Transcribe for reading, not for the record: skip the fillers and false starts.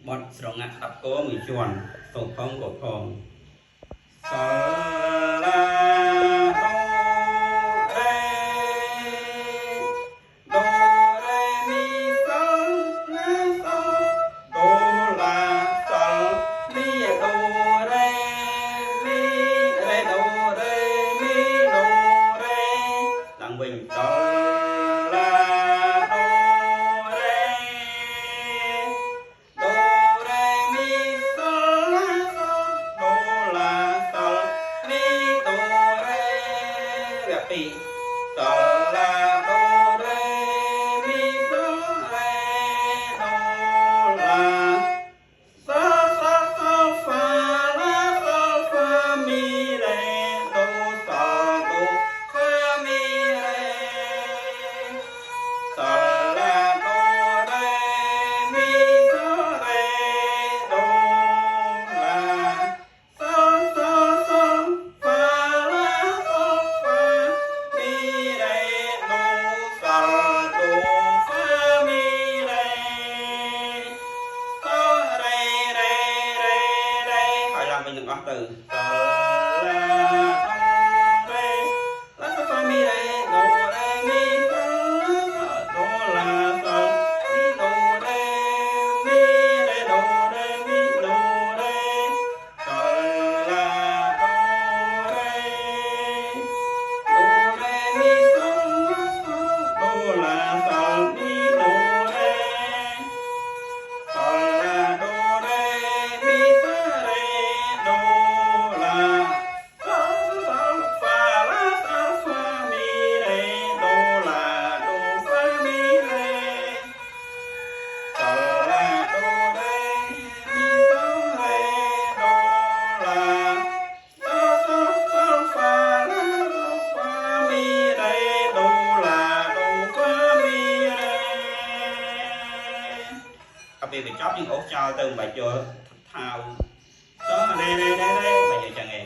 บทสรงะตับโก้มีชวนส่งพองกดพองซอลาโดเรโดเรมีโซลาโซโดลาโซมีโดเรมีเรโดเรมีโดเรหลังวิ่งซอลาโดเรโดเรมีโซลาโซโดลาโซมีโดเรแบบปีโซลาโดเรมีโซเรโดลาโซโซโซฟาลาโซฟามีเรโดโซโดฟามีเรโซลาโดเรมีโซเรโดลาโซโซโซฟาลาโซฟามีเรโดโซโดฟามีเรโซเรเรเรเรhỏi làm mình đừng có từโซลาโดเรแล้วก็ฟามีเรโดเรมีโซโดลาโซมีโดเรมีเรโดเรมีโดเรโซลาโดเรโดเรมีโซโดลาโซมีโดเรโซลาโดเรมีโซเรโดลาโซโซฟาลาโซฟามีเรโดลาโดฟามีเรโซลาโดเรมีโซเรโดลาโซโซโซฟาลาโซฟามีเรโดลาโดฟามีเรเอาไปchóp những ốc cho từng bài chùa thao đó đây đây đây đây bài giờ chẳng nghe